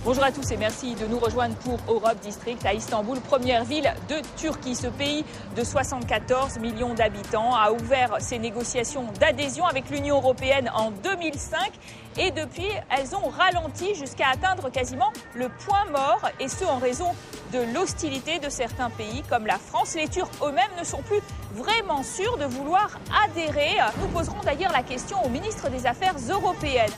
Bonjour à tous et merci de nous rejoindre pour Europe District à Istanbul, première ville de Turquie. Ce pays de 74 millions d'habitants a ouvert ses négociations d'adhésion avec l'Union européenne en 2005 et depuis, elles ont ralenti jusqu'à atteindre quasiment le point mort et ce en raison de l'hostilité de certains pays comme la France. Les Turcs eux-mêmes ne sont plus vraiment sûrs de vouloir adhérer. Nous poserons d'ailleurs la question au ministre des Affaires européennes.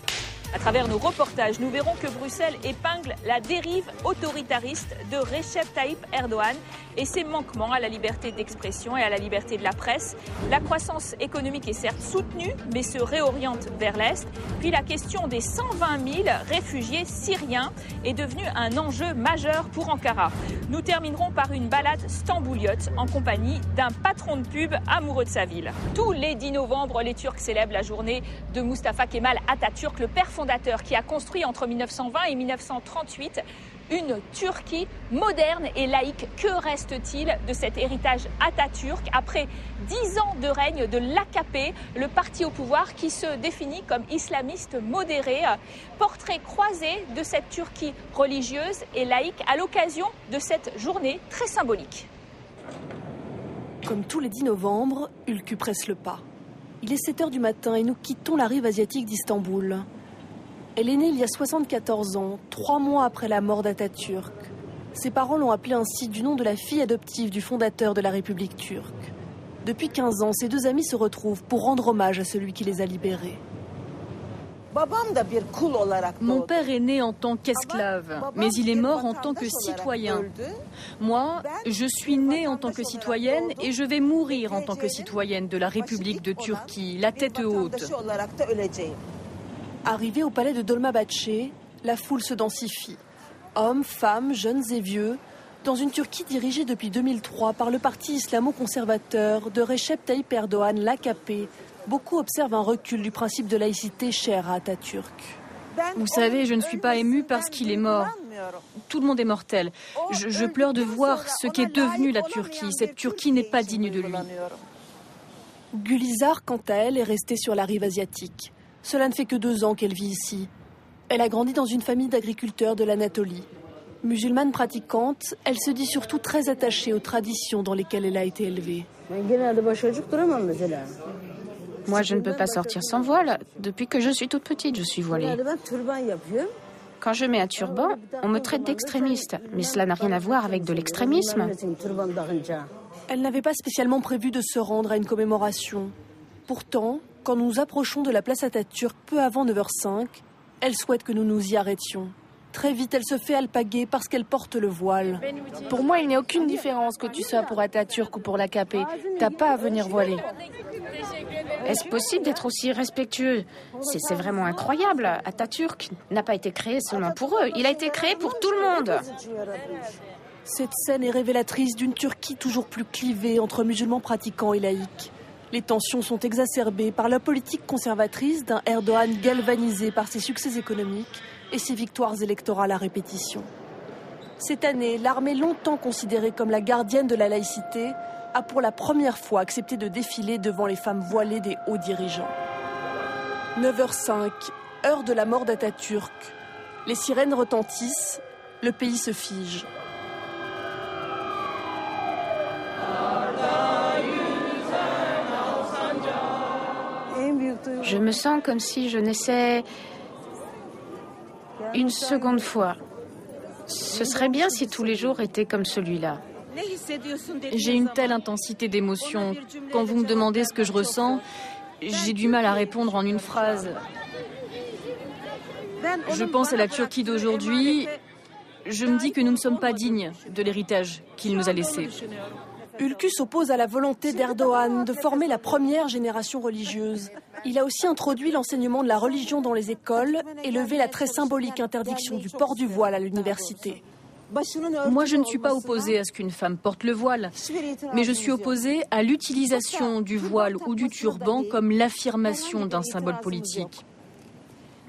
À travers nos reportages, nous verrons que Bruxelles épingle la dérive autoritariste de Recep Tayyip Erdogan et ses manquements à la liberté d'expression et à la liberté de la presse. La croissance économique est certes soutenue, mais se réoriente vers l'Est. Puis la question des 120 000 réfugiés syriens est devenue un enjeu majeur pour Ankara. Nous terminerons par une balade stambouliote en compagnie d'un patron de pub amoureux de sa ville. Tous les 10 novembre, les Turcs célèbrent la journée de Mustafa Kemal Atatürk, le père fondateur qui a construit entre 1920 et 1938 une Turquie moderne et laïque. Que reste-t-il de cet héritage Atatürk après 10 ans de règne de l'AKP, le parti au pouvoir qui se définit comme islamiste modéré? Portrait croisé de cette Turquie religieuse et laïque à l'occasion de cette journée très symbolique. Comme tous les 10 novembre, Ülkü presse le pas. Il est 7h du matin et nous quittons la rive asiatique d'Istanbul. Elle est née il y a 74 ans, 3 mois après la mort d'Atatürk. Ses parents l'ont appelée ainsi du nom de la fille adoptive du fondateur de la République turque. Depuis 15 ans, ses deux amis se retrouvent pour rendre hommage à celui qui les a libérés. Mon père est né en tant qu'esclave, mais il est mort en tant que citoyen. Moi, je suis née en tant que citoyenne et je vais mourir en tant que citoyenne de la République de Turquie, la tête haute. Arrivée au palais de Dolmabahçe, la foule se densifie. Hommes, femmes, jeunes et vieux, dans une Turquie dirigée depuis 2003 par le parti islamo-conservateur de Recep Tayyip Erdogan, l'AKP, beaucoup observent un recul du principe de laïcité cher à Atatürk. Vous savez, je ne suis pas émue parce qu'il est mort. Tout le monde est mortel. Je pleure de voir ce qu'est devenue la Turquie. Cette Turquie n'est pas digne de lui. Gülizar, quant à elle, est restée sur la rive asiatique. Cela ne fait que 2 ans qu'elle vit ici. Elle a grandi dans une famille d'agriculteurs de l'Anatolie. Musulmane pratiquante, elle se dit surtout très attachée aux traditions dans lesquelles elle a été élevée. Moi, je ne peux pas sortir sans voile. Depuis que je suis toute petite, je suis voilée. Quand je mets un turban, on me traite d'extrémiste. Mais cela n'a rien à voir avec de l'extrémisme. Elle n'avait pas spécialement prévu de se rendre à une commémoration. Pourtant, quand nous nous approchons de la place Atatürk peu avant 9h05, elle souhaite que nous nous y arrêtions. Très vite, elle se fait alpaguer parce qu'elle porte le voile. Pour moi, il n'y a aucune différence que tu sois pour Atatürk ou pour l'AKP. T'as pas à venir voiler. Est-ce possible d'être aussi respectueux? C'est vraiment incroyable. Atatürk n'a pas été créé seulement pour eux. Il a été créé pour tout le monde. Cette scène est révélatrice d'une Turquie toujours plus clivée entre musulmans pratiquants et laïcs. Les tensions sont exacerbées par la politique conservatrice d'un Erdogan galvanisé par ses succès économiques et ses victoires électorales à répétition. Cette année, l'armée longtemps considérée comme la gardienne de la laïcité a pour la première fois accepté de défiler devant les femmes voilées des hauts dirigeants. 9h05, heure de la mort d'Atatürk. Les sirènes retentissent, le pays se fige. Je me sens comme si je naissais une seconde fois. Ce serait bien si tous les jours étaient comme celui-là. J'ai une telle intensité d'émotion. Quand vous me demandez ce que je ressens, j'ai du mal à répondre en une phrase. Je pense à la Turquie d'aujourd'hui. Je me dis que nous ne sommes pas dignes de l'héritage qu'il nous a laissé. Ülkü s'oppose à la volonté d'Erdogan de former la première génération religieuse. Il a aussi introduit l'enseignement de la religion dans les écoles et levé la très symbolique interdiction du port du voile à l'université. Moi, je ne suis pas opposée à ce qu'une femme porte le voile, mais je suis opposée à l'utilisation du voile ou du turban comme l'affirmation d'un symbole politique.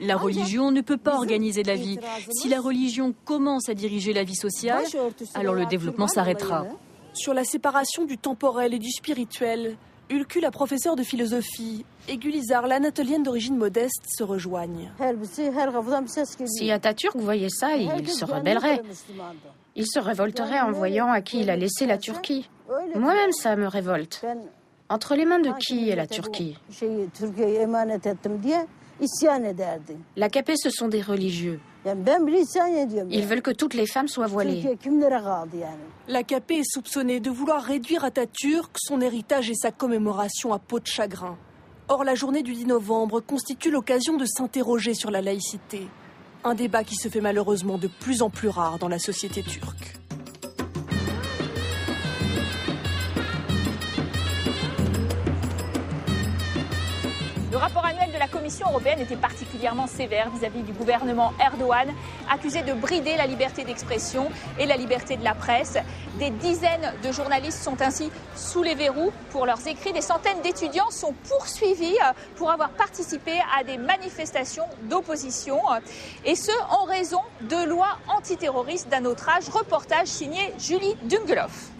La religion ne peut pas organiser la vie. Si la religion commence à diriger la vie sociale, alors le développement s'arrêtera. Sur la séparation du temporel et du spirituel, Ülkü, la professeure de philosophie, et Gülizar, l'anatolienne d'origine modeste, se rejoignent. Si Atatürk voyait ça, il se rebellerait. Il se révolterait en voyant à qui il a laissé la Turquie. Moi-même, ça me révolte. Entre les mains de qui est la Turquie? L'AKP, ce sont des religieux. Ils veulent que toutes les femmes soient voilées. L'AKP est soupçonnée de vouloir réduire Atatürk, son héritage et sa commémoration à peau de chagrin. Or, la journée du 10 novembre constitue l'occasion de s'interroger sur la laïcité. Un débat qui se fait malheureusement de plus en plus rare dans la société turque. Le rapport annuel de la Commission européenne était particulièrement sévère vis-à-vis du gouvernement Erdogan, accusé de brider la liberté d'expression et la liberté de la presse. Des dizaines de journalistes sont ainsi sous les verrous pour leurs écrits. Des centaines d'étudiants sont poursuivis pour avoir participé à des manifestations d'opposition. Et ce, en raison de lois antiterroristes d'un autre âge. Reportage signé Julie Dungeloff.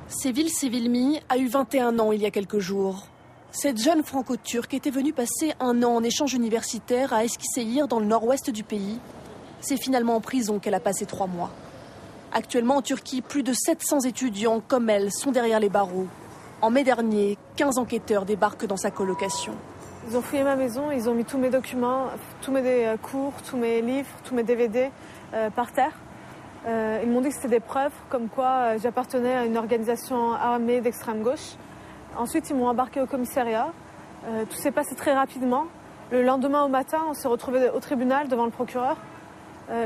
Sevil Sevilmi a eu 21 ans il y a quelques jours. Cette jeune franco-turque était venue passer un an en échange universitaire à Eskişehir dans le nord-ouest du pays. C'est finalement en prison qu'elle a passé 3 mois. Actuellement en Turquie, plus de 700 étudiants comme elle sont derrière les barreaux. En mai dernier, 15 enquêteurs débarquent dans sa colocation. Ils ont fouillé ma maison, ils ont mis tous mes documents, tous mes cours, tous mes livres, tous mes DVD par terre. Ils m'ont dit que c'était des preuves comme quoi j'appartenais à une organisation armée d'extrême gauche. Ensuite, ils m'ont embarqué au commissariat. Tout s'est passé très rapidement. Le lendemain au matin, on s'est retrouvés au tribunal devant le procureur.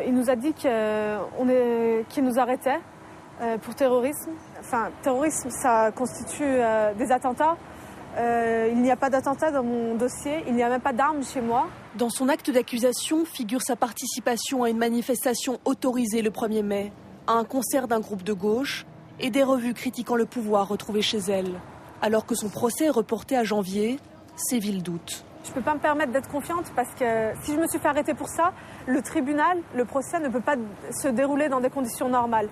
Il nous a dit qu'il nous arrêtait pour terrorisme. Enfin, terrorisme, ça constitue des attentats. Il n'y a pas d'attentat dans mon dossier. Il n'y a même pas d'armes chez moi. Dans son acte d'accusation figure sa participation à une manifestation autorisée le 1er mai, à un concert d'un groupe de gauche et des revues critiquant le pouvoir retrouvées chez elle. Alors que son procès est reporté à janvier, Sevil doute. Je ne peux pas me permettre d'être confiante parce que si je me suis fait arrêter pour ça, le tribunal, le procès ne peut pas se dérouler dans des conditions normales.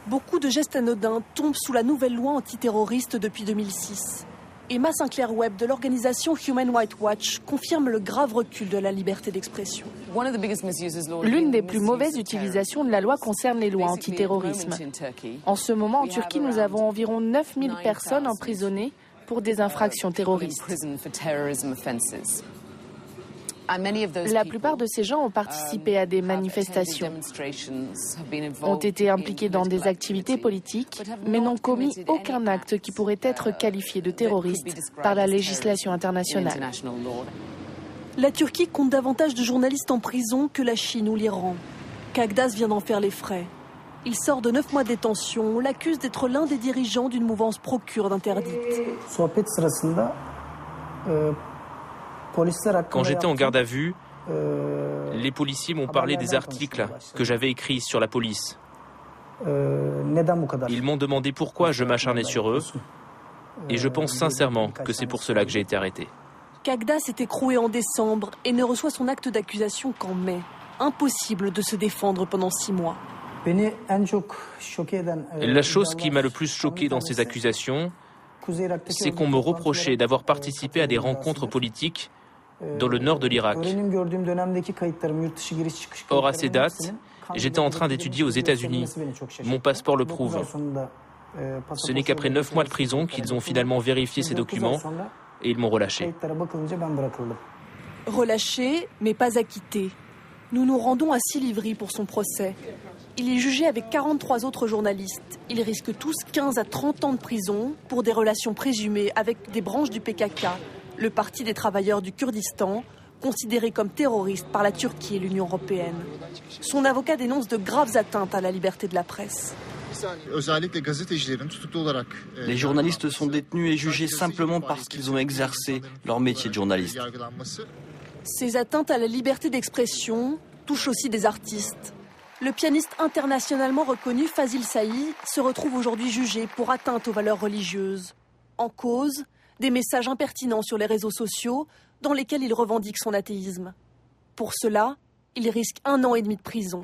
Beaucoup de gestes anodins tombent sous la nouvelle loi antiterroriste depuis 2006. Emma Sinclair-Webb de l'organisation Human Rights Watch confirme le grave recul de la liberté d'expression. L'une des plus mauvaises utilisations de la loi concerne les lois antiterrorisme. En ce moment, en Turquie, nous avons environ 9000 personnes emprisonnées pour des infractions terroristes. La plupart de ces gens ont participé à des manifestations, ont été impliqués dans des activités politiques, mais n'ont commis aucun acte qui pourrait être qualifié de terroriste par la législation internationale. La Turquie compte davantage de journalistes en prison que la Chine ou l'Iran. Cagdas vient d'en faire les frais. Il sort de 9 mois de détention. On l'accuse d'être l'un des dirigeants d'une mouvance pro-kurde interdite. Quand j'étais en garde à vue, les policiers m'ont parlé des articles que j'avais écrits sur la police. Ils m'ont demandé pourquoi je m'acharnais sur eux, et je pense sincèrement que c'est pour cela que j'ai été arrêté. Cagdas s'est écroué en décembre et ne reçoit son acte d'accusation qu'en mai. Impossible de se défendre pendant 6 mois. La chose qui m'a le plus choqué dans ces accusations, c'est qu'on me reprochait d'avoir participé à des rencontres politiques dans le nord de l'Irak. Or, à ces dates, j'étais en train d'étudier aux États-Unis. Mon passeport le prouve. Ce n'est qu'après 9 mois de prison qu'ils ont finalement vérifié ces documents et ils m'ont relâché. Relâché, mais pas acquitté. Nous nous rendons à Silivri pour son procès. Il est jugé avec 43 autres journalistes. Ils risquent tous 15 à 30 ans de prison pour des relations présumées avec des branches du PKK, le Parti des travailleurs du Kurdistan, considéré comme terroriste par la Turquie et l'Union européenne. Son avocat dénonce de graves atteintes à la liberté de la presse. Les journalistes sont détenus et jugés simplement parce qu'ils ont exercé leur métier de journaliste. Ces atteintes à la liberté d'expression touchent aussi des artistes. Le pianiste internationalement reconnu Fazil Say se retrouve aujourd'hui jugé pour atteinte aux valeurs religieuses. En cause, des messages impertinents sur les réseaux sociaux dans lesquels il revendique son athéisme. Pour cela, il risque 1 an et demi de prison.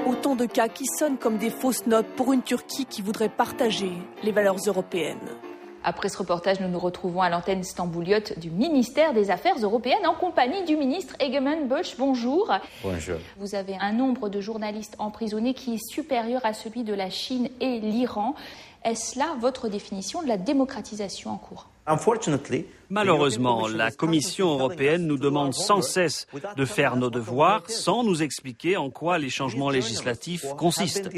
Autant de cas qui sonnent comme des fausses notes pour une Turquie qui voudrait partager les valeurs européennes. Après ce reportage, nous nous retrouvons à l'antenne stambouliote du ministère des Affaires européennes en compagnie du ministre Egemen Bush. Bonjour. Bonjour. Vous avez un nombre de journalistes emprisonnés qui est supérieur à celui de la Chine et l'Iran. Est-ce là votre définition de la démocratisation en cours ? Malheureusement, la Commission européenne nous demande sans cesse de faire nos devoirs sans nous expliquer en quoi les changements législatifs consistent.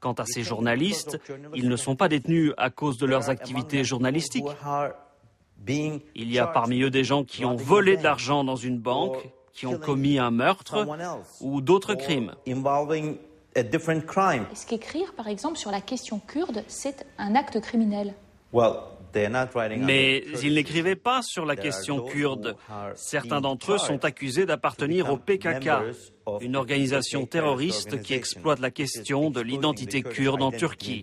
Quant à ces journalistes, ils ne sont pas détenus à cause de leurs activités journalistiques. Il y a parmi eux des gens qui ont volé de l'argent dans une banque, qui ont commis un meurtre ou d'autres crimes. Est-ce qu'écrire, par exemple, sur la question kurde, c'est un acte criminel ? Mais ils n'écrivaient pas sur la question kurde. Certains d'entre eux sont accusés d'appartenir au PKK, une organisation terroriste qui exploite la question de l'identité kurde en Turquie.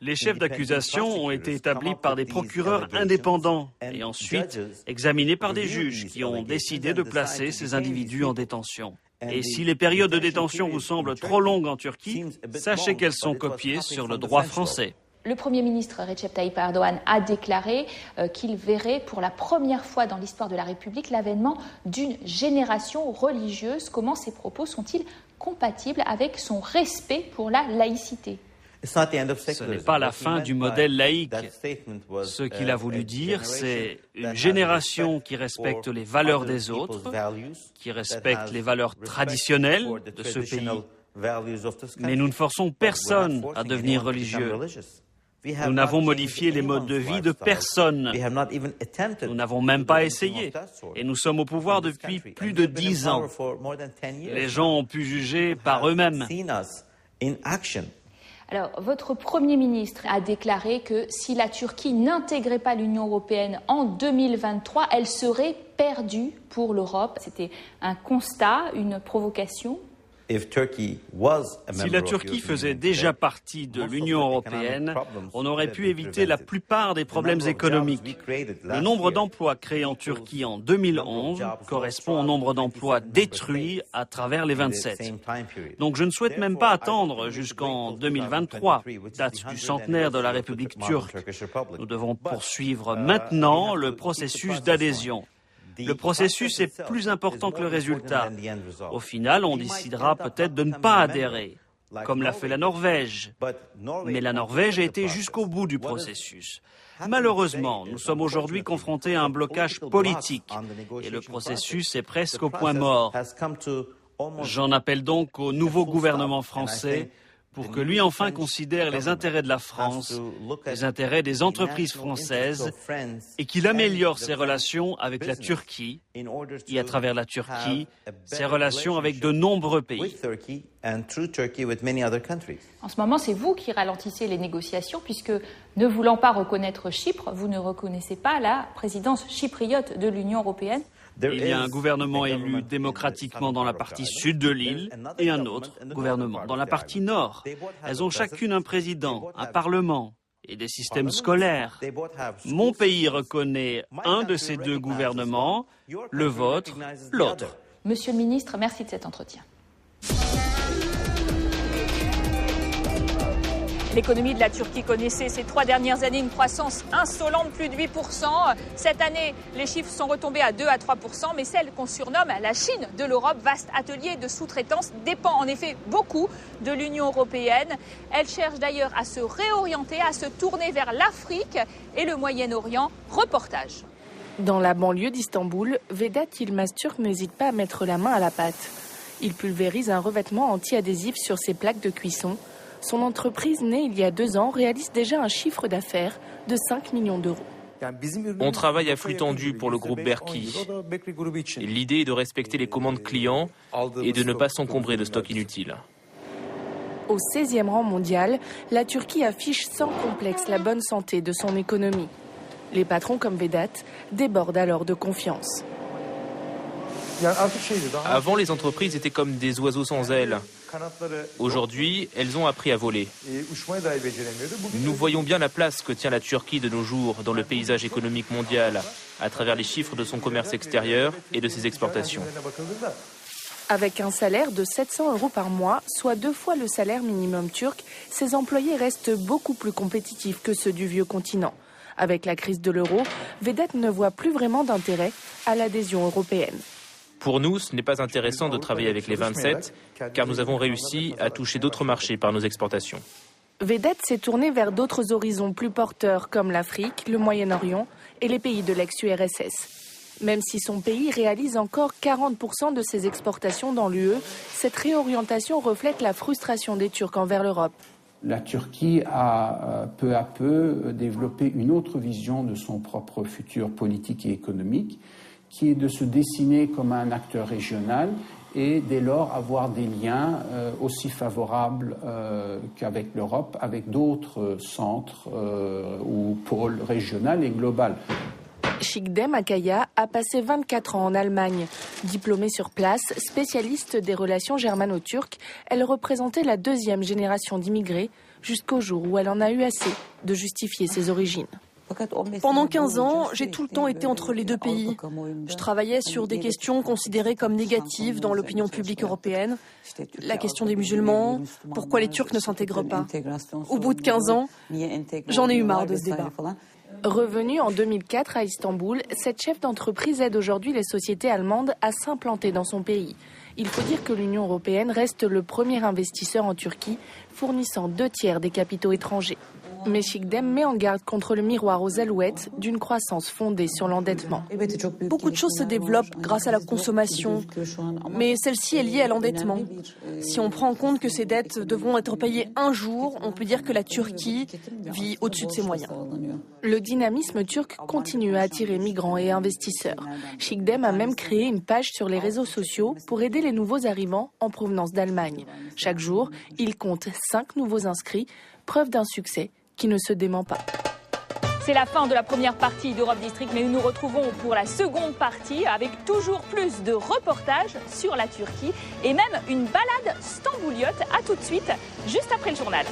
Les chefs d'accusation ont été établis par des procureurs indépendants et ensuite examinés par des juges qui ont décidé de placer ces individus en détention. Et si les périodes de détention vous semblent trop longues en Turquie, sachez qu'elles sont copiées sur le droit français. Le Premier ministre Recep Tayyip Erdogan a déclaré qu'il verrait pour la première fois dans l'histoire de la République l'avènement d'une génération religieuse. Comment ces propos sont-ils compatibles avec son respect pour la laïcité ? Ce n'est pas la fin du modèle laïque. Ce qu'il a voulu dire, c'est une génération qui respecte les valeurs des autres, qui respecte les valeurs traditionnelles de ce pays. Mais nous ne forçons personne à devenir religieux. Nous n'avons modifié les modes de vie de personne. Nous n'avons même pas essayé. Et nous sommes au pouvoir depuis plus de 10 ans. Les gens ont pu juger par eux-mêmes. Alors, votre Premier ministre a déclaré que si la Turquie n'intégrait pas l'Union européenne en 2023, elle serait perdue pour l'Europe. C'était un constat, une provocation ? Si la Turquie faisait déjà partie de l'Union européenne, on aurait pu éviter la plupart des problèmes économiques. Le nombre d'emplois créés en Turquie en 2011 correspond au nombre d'emplois détruits à travers les 27. Donc je ne souhaite même pas attendre jusqu'en 2023, date du centenaire de la République turque. Nous devons poursuivre maintenant le processus d'adhésion. Le processus est plus important que le résultat. Au final, on décidera peut-être de ne pas adhérer, comme l'a fait la Norvège. Mais la Norvège a été jusqu'au bout du processus. Malheureusement, nous sommes aujourd'hui confrontés à un blocage politique et le processus est presque au point mort. J'en appelle donc au nouveau gouvernement français pour que lui enfin considère les intérêts de la France, les intérêts des entreprises françaises et qu'il améliore ses relations avec la Turquie et à travers la Turquie, ses relations avec de nombreux pays. En ce moment, c'est vous qui ralentissez les négociations puisque, ne voulant pas reconnaître Chypre, vous ne reconnaissez pas la présidence chypriote de l'Union européenne. Il y a un gouvernement élu démocratiquement dans la partie sud de l'île et un autre gouvernement dans la partie nord. Elles ont chacune un président, un parlement et des systèmes scolaires. Mon pays reconnaît un de ces deux gouvernements, le vôtre, l'autre. Monsieur le ministre, merci de cet entretien. L'économie de la Turquie connaissait ces 3 dernières années une croissance insolente, plus de 8%. Cette année, les chiffres sont retombés à 2 à 3%, mais celle qu'on surnomme la Chine de l'Europe, vaste atelier de sous-traitance, dépend en effet beaucoup de l'Union européenne. Elle cherche d'ailleurs à se réorienter, à se tourner vers l'Afrique et le Moyen-Orient. Reportage. Dans la banlieue d'Istanbul, Vedat Yılmaz-Türk n'hésite pas à mettre la main à la pâte. Il pulvérise un revêtement anti-adhésif sur ses plaques de cuisson. Son entreprise, née il y a 2 ans, réalise déjà un chiffre d'affaires de 5 millions d'euros. On travaille à flux tendu pour le groupe Berki. L'idée est de respecter les commandes clients et de ne pas s'encombrer de stocks inutiles. Au 16e rang mondial, la Turquie affiche sans complexe la bonne santé de son économie. Les patrons comme Vedat débordent alors de confiance. Avant, les entreprises étaient comme des oiseaux sans ailes. Aujourd'hui, elles ont appris à voler. Nous voyons bien la place que tient la Turquie de nos jours dans le paysage économique mondial, à travers les chiffres de son commerce extérieur et de ses exportations. Avec un salaire de 700 € par mois, soit 2 fois le salaire minimum turc, ces employés restent beaucoup plus compétitifs que ceux du vieux continent. Avec la crise de l'euro, Vedat ne voit plus vraiment d'intérêt à l'adhésion européenne. Pour nous, ce n'est pas intéressant de travailler avec les 27, car nous avons réussi à toucher d'autres marchés par nos exportations. Vedat s'est tourné vers d'autres horizons plus porteurs comme l'Afrique, le Moyen-Orient et les pays de l'ex-URSS. Même si son pays réalise encore 40% de ses exportations dans l'UE, cette réorientation reflète la frustration des Turcs envers l'Europe. La Turquie a peu à peu développé une autre vision de son propre futur politique et économique, qui est de se dessiner comme un acteur régional et dès lors avoir des liens aussi favorables qu'avec l'Europe, avec d'autres centres ou pôles régionaux et globaux. Şıkdem Akaya a passé 24 ans en Allemagne. Diplômée sur place, spécialiste des relations germano-turques, elle représentait la 2e génération d'immigrés jusqu'au jour où elle en a eu assez de justifier ses origines. Pendant 15 ans, j'ai tout le temps été entre les deux pays. Je travaillais sur des questions considérées comme négatives dans l'opinion publique européenne. La question des musulmans, pourquoi les Turcs ne s'intègrent pas. Au bout de 15 ans, j'en ai eu marre de ce débat. Revenue en 2004 à Istanbul, cette chef d'entreprise aide aujourd'hui les sociétés allemandes à s'implanter dans son pays. Il faut dire que l'Union européenne reste le premier investisseur en Turquie, fournissant 2/3 des capitaux étrangers. Mais Şıkdem met en garde contre le miroir aux alouettes d'une croissance fondée sur l'endettement. Beaucoup de choses se développent grâce à la consommation, mais celle-ci est liée à l'endettement. Si on prend en compte que ces dettes devront être payées un jour, on peut dire que la Turquie vit au-dessus de ses moyens. Le dynamisme turc continue à attirer migrants et investisseurs. Şıkdem a même créé une page sur les réseaux sociaux pour aider les nouveaux arrivants en provenance d'Allemagne. Chaque jour, il compte 5 nouveaux inscrits, preuve d'un succès qui ne se dément pas. C'est la fin de la première partie d'Europe District, mais nous nous retrouvons pour la seconde partie avec toujours plus de reportages sur la Turquie et même une balade stambouliote. À tout de suite, juste après le journal.